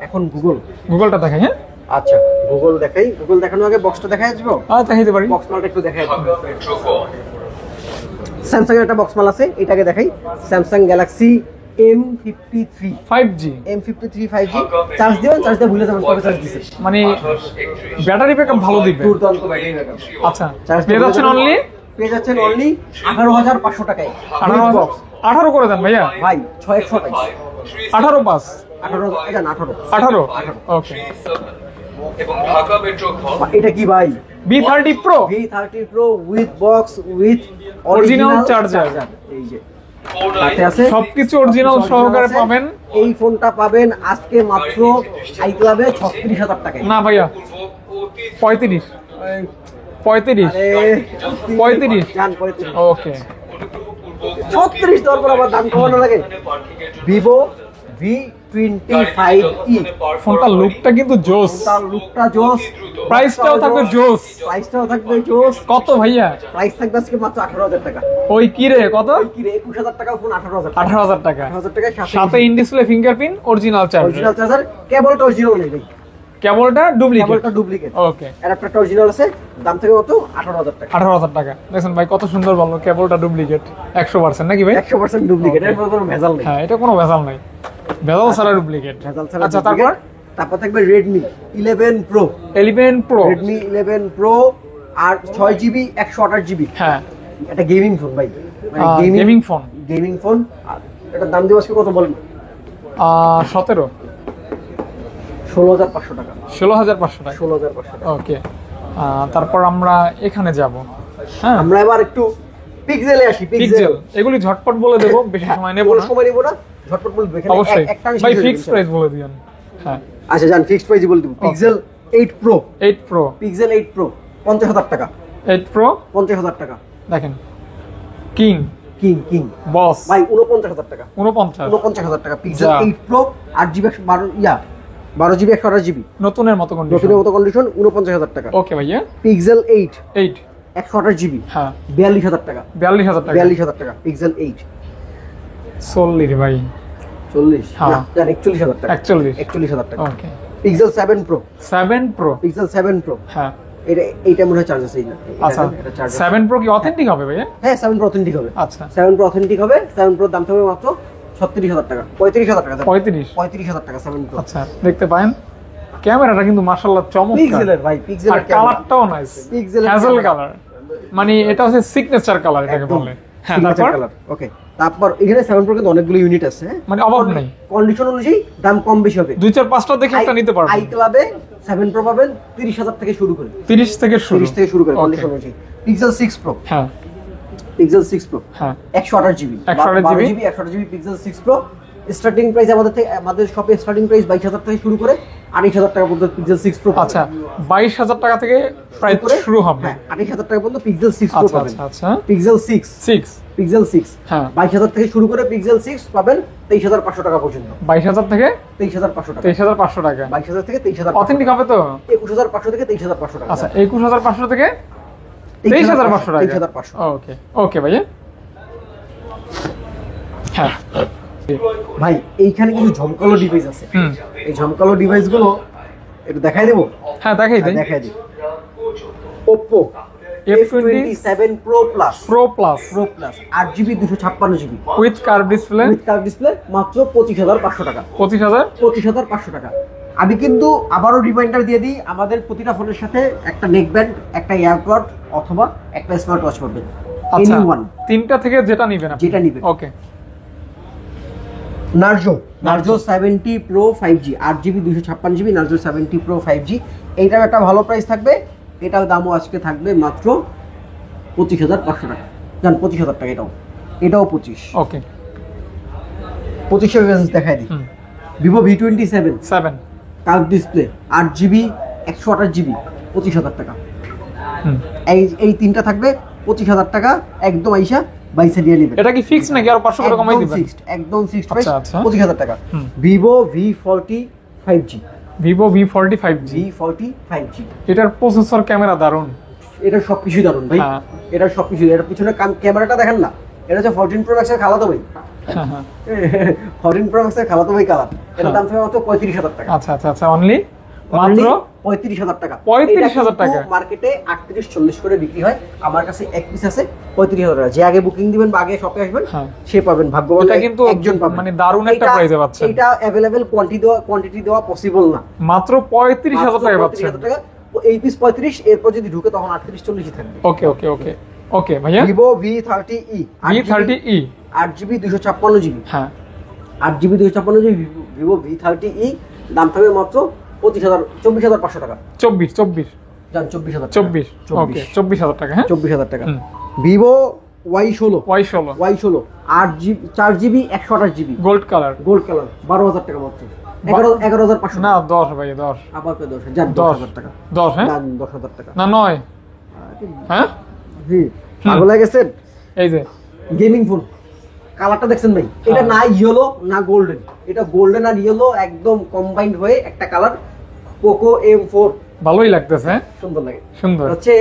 Speaker 2: এখন গুগল
Speaker 1: গুগলটা দেখাই। হ্যাঁ
Speaker 2: আচ্ছা গুগল দেখাই। গুগল দেখানোর আগে বক্সটা দেখাই আসবো।
Speaker 1: দেখাইতে পারি।
Speaker 2: বক্স মালটা একটু দেখাই আসবো। স্যামসাং এর একটা বক্স মাল আছে, এটাকে দেখাই। Samsung Galaxy M53
Speaker 1: 5G
Speaker 2: M53 5G charge দিবেন, চার্জ দিয়ে ভুলে যাবেন কবে চার্জ দিছে।
Speaker 1: মানে ব্যাটারি ব্যাকআপ ভালো দিবে।
Speaker 2: দুর্দান্ত ব্যাটারি ব্যাকআপ।
Speaker 1: আচ্ছা
Speaker 2: চার্জ
Speaker 1: পেয়ে যাচ্ছেন অনলি
Speaker 2: 18,500 টাকায়।
Speaker 1: 18 করে দেন ভাইয়া।
Speaker 2: ভাই 628
Speaker 1: 18 পাস
Speaker 2: 18
Speaker 1: ওকে।
Speaker 2: এটা কি ভাই?
Speaker 1: B30 Pro
Speaker 2: V30 Pro with box with
Speaker 1: Original charger।
Speaker 2: এই যে সাথে আছে
Speaker 1: সবকিছু অরিজিনাল সহকারে পাবেন।
Speaker 2: এই ফোনটা পাবেন আজকে মাত্র আই ক্লাবে 36,000 টাকায়।
Speaker 1: না ভাইয়া 35
Speaker 2: জান 35
Speaker 1: ওকে।
Speaker 2: 36 দেওয়ার পর আবার দাম কমানো লাগে। Vivo V25e
Speaker 1: ফোনটা লুকটা কিন্তু জোস,
Speaker 2: তার লুকটা জোস,
Speaker 1: প্রাইসটাও থাকবে জোস।
Speaker 2: প্রাইসটাও থাকবে জোস।
Speaker 1: কত ভাইয়া?
Speaker 2: প্রাইস থাকবে আজকে মাত্র 18,000 টাকা।
Speaker 1: ওই কি রে কত?
Speaker 2: কি রে 21,000 টাকা ফোন 18,000 টাকা।
Speaker 1: 18,000 টাকা
Speaker 2: 18,000 টাকা
Speaker 1: সাথে in display fingerprint original charger.
Speaker 2: Original charger, কেবলটা অরিজিনাল নেই ভাই,
Speaker 1: কেবলটা ডুপ্লিকেট।
Speaker 2: কেবলটা ডুপ্লিকেট।
Speaker 1: ওকে
Speaker 2: অ্যাডাপ্টারটা অরিজিনাল আছে, দাম থেকে কত? 18,000 টাকা।
Speaker 1: 18,000 টাকা। দেখছেন ভাই কত সুন্দর বললো, কেবলটা ডুপ্লিকেট 100% নাকি ভাই?
Speaker 2: 100% ডুপ্লিকেট, এর মধ্যে কোনো ভেজাল নেই।
Speaker 1: হ্যাঁ এটা কোনো ভেজাল নাই, ভেজাল ছাড়া ডুপ্লিকেট।
Speaker 2: ভেজাল ছাড়া
Speaker 1: আচ্ছা
Speaker 2: duplicate। তারপর থাকবে Redmi 11 Pro
Speaker 1: 11 Pro
Speaker 2: Redmi 11 Pro আর 6GB 128GB।
Speaker 1: হ্যাঁ
Speaker 2: এটা গেমিং ফোন ভাই,
Speaker 1: গেমিং ফোন।
Speaker 2: Gaming phone. এটার দাম দিব আজকে কত বলেন?
Speaker 1: 17
Speaker 2: 16,500 টাকা।
Speaker 1: 16,500 টাকা
Speaker 2: 16,500 টাকা।
Speaker 1: ওকে। তারপর আমরা এখানে যাব। হ্যাঁ
Speaker 2: আমরা এবার একটু পিক্সেলে আসি,
Speaker 1: পিক্সেল এগুলি ঝটপট বলে দেব, বেশি সময় নেব না,
Speaker 2: সময় নেব না, ঝটপট বলে দেব। এখানে
Speaker 1: অবশ্যই
Speaker 2: একটা আমি
Speaker 1: ভাই ফিক্স প্রাইস বলে দিবেন। হ্যাঁ
Speaker 2: আচ্ছা জান, ফিক্সড প্রাইস বলে দেব। Pixel 8 pro,
Speaker 1: 8 pro,
Speaker 2: Pixel 8 pro 50,000 টাকা,
Speaker 1: 8 প্রো
Speaker 2: 50,000 টাকা।
Speaker 1: দেখেন কিং
Speaker 2: কিং কিং
Speaker 1: বস
Speaker 2: ভাই 49,000 টাকা,
Speaker 1: 49
Speaker 2: টাকা। Pixel 8 pro 8GB 12GB 128GB
Speaker 1: নতুনের মতো কন্ডিশন,
Speaker 2: নতুনের মতো কন্ডিশন, 49,000 টাকা।
Speaker 1: ওকে ভাইয়া।
Speaker 2: পিক্সেল 8
Speaker 1: 8
Speaker 2: 128GB,
Speaker 1: হ্যাঁ
Speaker 2: 42,000 টাকা,
Speaker 1: 42,000 টাকা,
Speaker 2: 42,000 টাকা। পিক্সেল 8
Speaker 1: সল্লি রে ভাই
Speaker 2: 40
Speaker 1: হ্যাঁ।
Speaker 2: না জান 41,000 টাকা,
Speaker 1: 41,000
Speaker 2: টাকা।
Speaker 1: Okay.
Speaker 2: Pixel 7 pro,
Speaker 1: 7 pro
Speaker 2: Pixel 7 pro
Speaker 1: হ্যাঁ
Speaker 2: এইটা মনে হয় চার্জ আছে না?
Speaker 1: আচ্ছা 7 প্রো কি অথেন্টিক হবে ভাইয়া?
Speaker 2: হ্যাঁ 7 প্রো অথেন্টিক হবে।
Speaker 1: আচ্ছা
Speaker 2: 7 প্রো অথেন্টিক হবে। 7 প্রো দাম থাকবে মাত্র 36,000 টাকা, 35,000 টাকা,
Speaker 1: 35
Speaker 2: টাকা 7 প্রো।
Speaker 1: আচ্ছা দেখতে পারেন ক্যামেরাটা কিন্তু মাশাআল্লাহ চমৎকার,
Speaker 2: পিক্সেলের ভাই,
Speaker 1: আর
Speaker 2: পিক্সেলের
Speaker 1: কালারটাও নাইস,
Speaker 2: পিক্সেলের
Speaker 1: হ্যাজেল কালার, মানে এটা হচ্ছে সিগনেচার কালার এটাকে বলে। হ্যাঁ তারপর
Speaker 2: কালার। ওকে, তারপর এখানে 7 প্রো কিন্তু অনেকগুলো ইউনিট আছে, হ্যাঁ
Speaker 1: মানে অভাব নাই,
Speaker 2: কন্ডিশন অনুযায়ী দাম কম বেশি হবে।
Speaker 1: 2-4-5টা দেখে একটা নিতে পারবেন।
Speaker 2: আই ক্লাবে 7 প্রো পাবেন 30,000 থেকে শুরু করে,
Speaker 1: 30 থেকে শুরু,
Speaker 2: 30 থেকে শুরু করে
Speaker 1: Okay.
Speaker 2: কন্ডিশন অনুযায়ী। পিক্সেল 6 প্রো,
Speaker 1: হ্যাঁ
Speaker 2: পিক্সেল 6 প্রো
Speaker 1: হ্যাঁ
Speaker 2: 128GB, 128GB pixel 6 pro. Starting price আমাদের শপে স্টার্টিং প্রাইস 22,000 থেকে শুরু করে 28,000 টাকা পর্যন্ত পিক্সেল 6 প্রো।
Speaker 1: আচ্ছা 22,000 টাকা থেকে প্রাইস শুরু হবে।
Speaker 2: হ্যাঁ 28,000 টাকা পর্যন্ত পিক্সেল 6 প্রো
Speaker 1: আচ্ছা
Speaker 2: পাবেন।
Speaker 1: আচ্ছা আচ্ছা
Speaker 2: পিক্সেল 6 পিক্সেল 6
Speaker 1: হ্যাঁ
Speaker 2: 22,000 থেকে শুরু করে পিক্সেল 6 পাবেন 23,500 টাকা পর্যন্ত।
Speaker 1: 22,000 থেকে
Speaker 2: 23,500 টাকা,
Speaker 1: 23,500 টাকা
Speaker 2: 22,000 থেকে 23,500,
Speaker 1: অথেন্টিক হবে তো?
Speaker 2: 21,500 থেকে 23,500 টাকা।
Speaker 1: আচ্ছা 21,500 থেকে 23,500 টাকা,
Speaker 2: 23,500।
Speaker 1: ওকে ওকে ভাইয়া। হ্যাঁ
Speaker 2: ভাই এইখানে কিছু ঝমকালো ডিভাইস আছে,
Speaker 1: হুম
Speaker 2: এই ঝমকালো ডিভাইস গুলো একটু দেখাই দেবো।
Speaker 1: হ্যাঁ দেখাই দেই।
Speaker 2: দেখাই দিই। Oppo
Speaker 1: F27
Speaker 2: Pro Plus,
Speaker 1: Pro Plus
Speaker 2: 8GB 256GB
Speaker 1: with curve display,
Speaker 2: with curve display, মাত্র 25,500 টাকা,
Speaker 1: 25,000।
Speaker 2: 25,500 টাকা। আমি কিন্তু আবারও রিমাইন্ডার দিয়ে দিই, আমাদের প্রতিটা ফোনের সাথে একটা নেক ব্যান্ড, একটা এয়ারপড অথবা একটা স্মার্ট ওয়াচ পাবেন।
Speaker 1: আচ্ছা
Speaker 2: এনি ওয়ান,
Speaker 1: তিনটা থেকে যেটা নিবেন আপনি।
Speaker 2: যেটা নিবেন।
Speaker 1: Okay
Speaker 2: Narzo 70 Pro 5G 8GB 256GB, Narzo 70 Pro 5G, এইটার একটা ভালো প্রাইস থাকবে। এটার দামও আজকে থাকবে মাত্র 25,500 টাকা। জান 25,000 টাকা, এটাও 25।
Speaker 1: ওকে
Speaker 2: 25 দেখাই দিই। Vivo V27
Speaker 1: 7
Speaker 2: curve display 8GB 128GB 25,000 টাকা।
Speaker 1: হুম
Speaker 2: এই তিনটা থাকবে 25,000 টাকা, একদম আইসা বাইসে দিয়ে নেবেন।
Speaker 1: এটা কি ফিক্স নাকি আর 500 করে কমাই দিবেন?
Speaker 2: একদম ফিক্সড প্রাইস
Speaker 1: আচ্ছা, আচ্ছা।
Speaker 2: 25,000 টাকা। Vivo V40 5G,
Speaker 1: Vivo V40 5G,
Speaker 2: V40 5G,
Speaker 1: এটার প্রসেসর ক্যামেরা দারুন,
Speaker 2: এটা সবকিছু দারুন ভাই।
Speaker 1: হ্যাঁ।
Speaker 2: এটা সবকিছু, এর পিছনে ক্যামেরাটা দেখেন না, এটা হচ্ছে 14 Pro Max এর খালাতো ভাই।
Speaker 1: হ্যাঁ হ্যাঁ
Speaker 2: 14 Pro Max এর খালাতো ভাই কালার। এর দাম থাকবে মাত্র 35,000 টাকা,
Speaker 1: আচ্ছা আচ্ছা আচ্ছা অনলি মাত্র
Speaker 2: 35,000 টাকা।
Speaker 1: 35,000 টাকা।
Speaker 2: মার্কেটে 38-40 করে বিক্রি হয়, আমার কাছে এক পিস আছে 35,000 টাকা। যে আগে বুকিং দিবেন বা আগে শপে আসবেন
Speaker 1: হ্যাঁ।
Speaker 2: সে পাবেন, ভাগ্যবান
Speaker 1: এটা কিন্তু
Speaker 2: একজন পাবেন।
Speaker 1: মানে দারুণ একটা প্রাইসে পাচ্ছেন।
Speaker 2: এটা अवेलेबल কোয়ান্টিটি দেওয়া পসিবল না।
Speaker 1: মাত্র 35,000 টাকা পাচ্ছেন।
Speaker 2: 35,000 টাকা, এই পিস 35, এরপর যদি ঢুকে তখন 38-40 থাকবে।
Speaker 1: ওকে ওকে ওকে ওকে ভাইয়া।
Speaker 2: Vivo V30e
Speaker 1: V30e
Speaker 2: 8GB 256GB,
Speaker 1: হ্যাঁ
Speaker 2: 8GB 256GB ভিভো V30e, দাম থাকবে মাত্র 24,500 টাকা।
Speaker 1: 24
Speaker 2: জান 24,000 টাকা।
Speaker 1: 24 ওকে 24,000 টাকা। হ্যাঁ
Speaker 2: 24,000 টাকা।
Speaker 1: হুম।
Speaker 2: Vivo Y16
Speaker 1: Y16
Speaker 2: 8GB 4GB 128GB
Speaker 1: gold colour,
Speaker 2: gold colour, 12,000 টাকা মাত্র। 11,500
Speaker 1: না 10 ভাই 10
Speaker 2: আবার 10 জান 10,000 টাকা।
Speaker 1: 10 হ্যাঁ
Speaker 2: জান 10,000 টাকা।
Speaker 1: না 9 হ্যাঁ
Speaker 2: জি পাগল হয়ে গেছেন।
Speaker 1: এই যে
Speaker 2: গেমিং ফোন, কালারটা দেখছেন ভাই, এটা না ইয়েলো না গোল্ডেন, এটা গোল্ডেন আর ইয়েলো একদম কম্বাইন্ড হয়ে একটা কালার। পোকো M4
Speaker 1: ভালোই লাগতেছে, হ্যাঁ
Speaker 2: সুন্দর লাগে,
Speaker 1: সুন্দর।
Speaker 2: হচ্ছে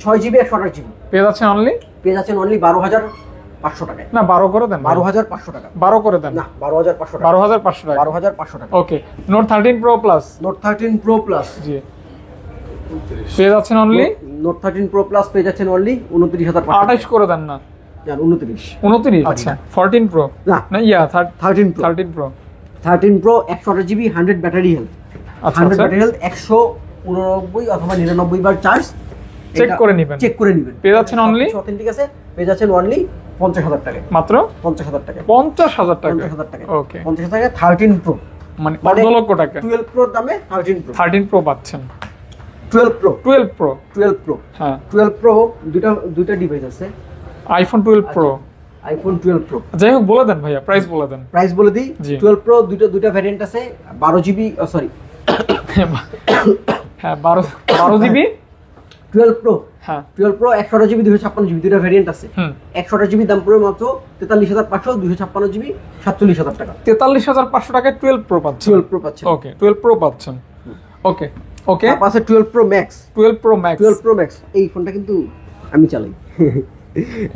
Speaker 2: 6GB 128GB
Speaker 1: পেয়ে যাচ্ছেন অনলি,
Speaker 2: পেয়ে যাচ্ছেন অনলি 12,500 টাকায়।
Speaker 1: না 12 করে দেন,
Speaker 2: 12,500 টাকা,
Speaker 1: 12 করে দেন,
Speaker 2: না 12,500 টাকা,
Speaker 1: 12,500 টাকা।
Speaker 2: 12,500 টাকা।
Speaker 1: Okay Note 13 pro plus,
Speaker 2: Note 13 pro plus,
Speaker 1: G পেয়ে যাচ্ছেন অনলি,
Speaker 2: নোট 13 প্রো প্লাস পেয়ে যাচ্ছেন অনলি 29,500
Speaker 1: 28 করে দেন না,
Speaker 2: জান 29।
Speaker 1: 29 আচ্ছা 14 প্রো
Speaker 2: না
Speaker 1: না ইয়া
Speaker 2: 13 pro,
Speaker 1: 13 pro
Speaker 2: 13 pro 128GB 100 battery health,
Speaker 1: আচ্ছা
Speaker 2: 100
Speaker 1: আচ্ছা
Speaker 2: ব্যাটারি হেলথ, 189 অথবা 99 বার চার্জ।
Speaker 1: চেক করে নেবেন,
Speaker 2: চেক করে নেবেন,
Speaker 1: পেয়ে যাচ্ছেন অনলি,
Speaker 2: অথেন্টিক আছে, পেয়ে যাচ্ছেন অনলি 50,000 টাকা,
Speaker 1: মাত্র
Speaker 2: 50,000 টাকা,
Speaker 1: 50,000 টাকা।
Speaker 2: 50,000 টাকা,
Speaker 1: ওকে
Speaker 2: 50,000 টাকা 13 প্রো,
Speaker 1: মানে
Speaker 2: মানে
Speaker 1: 12 লক্ষ টাকা
Speaker 2: 12 প্রোর দামে 13 প্রো।
Speaker 1: 13 প্রো পাচ্ছেন।
Speaker 2: 12 Pro
Speaker 1: 12 প্রো
Speaker 2: 12 Pro
Speaker 1: হ্যাঁ
Speaker 2: 12 Pro দুইটা ডিভাইস আছে,
Speaker 1: আইফোন 12 প্রো
Speaker 2: আইফোন 12 Pro।
Speaker 1: যাই হোক বলে দেন ভাইয়া, প্রাইস বলে দেন।
Speaker 2: প্রাইস বলে দিই,
Speaker 1: জি।
Speaker 2: 12 Pro দুইটা ভ্যারিয়েন্ট আছে, 12 জিবি সরি
Speaker 1: হ্যাঁ 12 জিবি
Speaker 2: 12 Pro
Speaker 1: হ্যাঁ
Speaker 2: 12 Pro 128 জিবি 256 জিবি দুইটা ভ্যারিয়েন্ট আছে।
Speaker 1: হুম
Speaker 2: 128 জিবি দাম পড়বে মাত্র 43500, 256 জিবি 47000 টাকা।
Speaker 1: 43500 টাকায় 12 প্রো পাচ্ছেন।
Speaker 2: 12 Pro পাচ্ছেন।
Speaker 1: ওকে 12 প্রো পাচ্ছেন। ওকে ওকে
Speaker 2: তারপর আছে 12 Pro Max।
Speaker 1: 12 pro max
Speaker 2: 12 Pro Max এই ফোনটা কিন্তু আমি চালাই।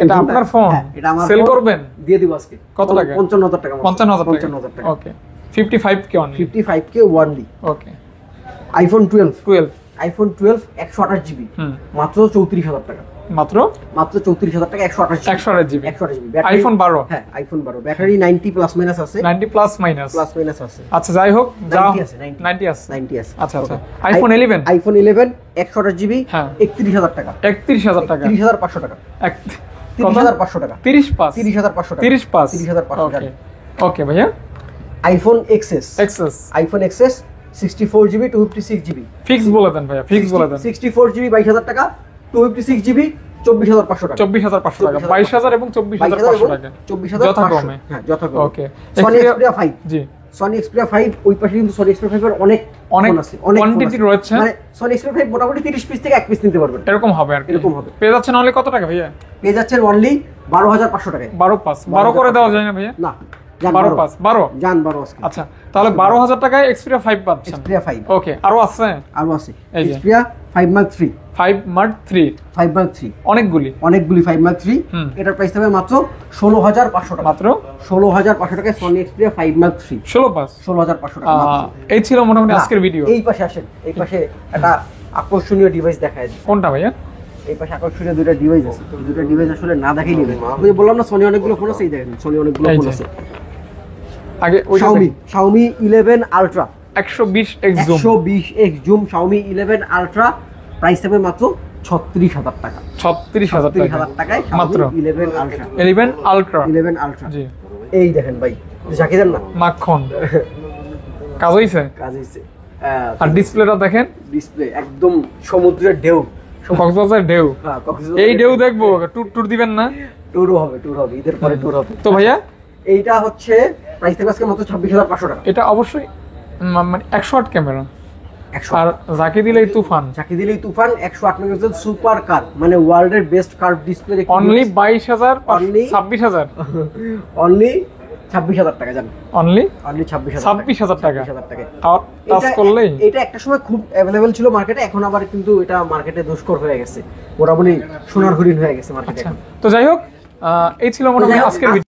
Speaker 1: এটা আপনার ফোন,
Speaker 2: হ্যাঁ, এটা আমার
Speaker 1: সেল
Speaker 2: ফোন।
Speaker 1: করবেন?
Speaker 2: দিয়ে দিব আজকে।
Speaker 1: কত টাকা?
Speaker 2: 55000 টাকা।
Speaker 1: 55000 টাকা। Okay 55k only.
Speaker 2: 55k only.
Speaker 1: Okay
Speaker 2: iPhone 12
Speaker 1: 12
Speaker 2: iPhone 12 128 GB
Speaker 1: হুম
Speaker 2: মাত্র 34000 টাকা।
Speaker 1: মাত্র
Speaker 2: 34000 টাকা 128 জিবি।
Speaker 1: 128 জিবি
Speaker 2: 128 জিবি
Speaker 1: আইফোন 12
Speaker 2: হ্যাঁ আইফোন 12 ব্যাটারি 90 প্লাস মাইনাস আছে।
Speaker 1: 90 প্লাস মাইনাস
Speaker 2: আছে।
Speaker 1: আচ্ছা যাই হোক, যা
Speaker 2: 90 আছে,
Speaker 1: 90 আছে।
Speaker 2: 90 আছে।
Speaker 1: আচ্ছা আচ্ছা আইফোন 11
Speaker 2: আইফোন 11 128 জিবি
Speaker 1: হ্যাঁ
Speaker 2: 31000 টাকা।
Speaker 1: 31000 টাকা
Speaker 2: 30500 টাকা।
Speaker 1: এক- কত?
Speaker 2: 30500 টাকা।
Speaker 1: 30 পাস
Speaker 2: 30500 টাকা।
Speaker 1: 30 পাস
Speaker 2: 30500
Speaker 1: ওকে
Speaker 2: টাকা।
Speaker 1: ওকে ভাইয়া
Speaker 2: iPhone XS
Speaker 1: access
Speaker 2: iPhone XS 64 GB 256 GB
Speaker 1: fix বলে দেন ভাইয়া, ফিক্স বলে দেন।
Speaker 2: 64 জিবি 22000 টাকা, 256 জিবি 24500 টাকা।
Speaker 1: 24500 টাকা, 22000 এবং 24500 টাকা
Speaker 2: 24500
Speaker 1: যথাক্রমে।
Speaker 2: হ্যাঁ যথাক্রমে।
Speaker 1: ওকে
Speaker 2: সনি এক্সপিরিয়া 5
Speaker 1: জি
Speaker 2: সনি এক্সপিরিয়া 5 ওই পাশে কিন্তু সনি এক্সপিরিয়া 5 এর অনেক
Speaker 1: অনেক
Speaker 2: ফোন আছে, অনেক ফোন
Speaker 1: কোয়ান্টিটি
Speaker 2: আছে।
Speaker 1: রয়েছে,
Speaker 2: মানে সনি এক্সপিরিয়া 5 মোটামুটি 30 পিস থেকে 1 পিস নিতে পারবেন,
Speaker 1: এরকম হবে আর কি।
Speaker 2: এরকম হবে।
Speaker 1: পেয়ে যাচ্ছেন অনলি কত টাকা ভাইয়া?
Speaker 2: পেয়ে যাচ্ছেন অনলি 12500 টাকায়।
Speaker 1: 12 পাস 12 করে দেওয়া যায় না ভাইয়া?
Speaker 2: না জান
Speaker 1: 12 পাস 12
Speaker 2: জান 12 আজকে।
Speaker 1: আচ্ছা তাহলে 12000 টাকায় এক্সপিরিয়া 5 পাচ্ছেন।
Speaker 2: এক্সপিরিয়া 5
Speaker 1: ওকে আরো আছে?
Speaker 2: আরো আছে
Speaker 1: এই যে।
Speaker 2: এক্সপিরিয়া 5 মার্ক 3
Speaker 1: 5 মার্ক 3
Speaker 2: 5 মার্ক 3
Speaker 1: অনেকগুলি
Speaker 2: অনেকগুলি 5 মার্ক 3
Speaker 1: হুম।
Speaker 2: এটার প্রাইস হবে মাত্র 16500 টাকা।
Speaker 1: মাত্র
Speaker 2: 16500 টাকায় সনি এক্সপিরিয়া 5 মার্ক 3
Speaker 1: 16 পাস।
Speaker 2: 16500 টাকা মাত্র।
Speaker 1: এই ছিল মোটামুটি আজকের ভিডিও।
Speaker 2: এই পাশে আসেন, এই পাশে একটা আকর্ষণীয় ডিভাইস দেখায় দিই।
Speaker 1: কোনটা ভাইয়া?
Speaker 2: এই পাশে আকর্ষণীয় দুটো ডিভাইস আছে, তো দুটো ডিভাইস আসলে না দেখাই নেবেন। আমি বললাম না সনি অনেকগুলো ফোন আছে, এই দেখেন সনি অনেকগুলো
Speaker 1: এই
Speaker 2: ফোন
Speaker 1: যে।
Speaker 2: আছে।
Speaker 1: আগে ওইটা
Speaker 2: Xiaomi 11 Ultra
Speaker 1: 120x zoom
Speaker 2: 120x zoom Xiaomi 11 Ultra price হবে মাত্র 36000 টাকা।
Speaker 1: 36000 টাকা
Speaker 2: 36000 টাকায়
Speaker 1: মাত্র।
Speaker 2: Xiaomi 11 Ultra
Speaker 1: 11 আলট্রা
Speaker 2: 11 Ultra
Speaker 1: জি
Speaker 2: এই দেখেন ভাই, জাকিদার না
Speaker 1: মাখন কাজ হইছে।
Speaker 2: কাজ হইছে।
Speaker 1: আর ডিসপ্লেটা দেখেন,
Speaker 2: ডিসপ্লে একদম সমুদ্রের ঢেউ।
Speaker 1: কক্সবাজার ঢেউ।
Speaker 2: হ্যাঁ, কক্সবাজার
Speaker 1: এই ঢেউ দেখবো, ট্যুর ট্যুর দিবেন না?
Speaker 2: ট্যুর হবে, ট্যুর হবে, ঈদের পরে ট্যুর হবে।
Speaker 1: তো ভাইয়া
Speaker 2: এইটা হচ্ছে প্রাইস থেকে আজকে মাত্র 26500 টাকা।
Speaker 1: এটা অবশ্যই মানে 108 ক্যামেরা
Speaker 2: 100
Speaker 1: আর যাকে দিলেই তুফান।
Speaker 2: চাকি দিলেই তুফান 108 মেগাপিক্সেল সুপার কার, মানে ওয়ার্ল্ডের best curve display.
Speaker 1: Only 22000
Speaker 2: Only
Speaker 1: 26000
Speaker 2: only 26000 টাকা জানেন,
Speaker 1: অনলি
Speaker 2: অনলি 26000
Speaker 1: 26000 টাকা।
Speaker 2: 26000 টাকা।
Speaker 1: আর টাচ করলেই
Speaker 2: এটা একটা সময় খুব অ্যাভেলেবল ছিল মার্কেটে, এখন আবার কিন্তু এটা মার্কেটে দুষ্কর হয়ে গেছে, মোটামুটি সোনার হরিণ হয়ে গেছে মার্কেটে।
Speaker 1: তো যাই হোক এই ছিল মোটামুটি আজকের ভিডিও।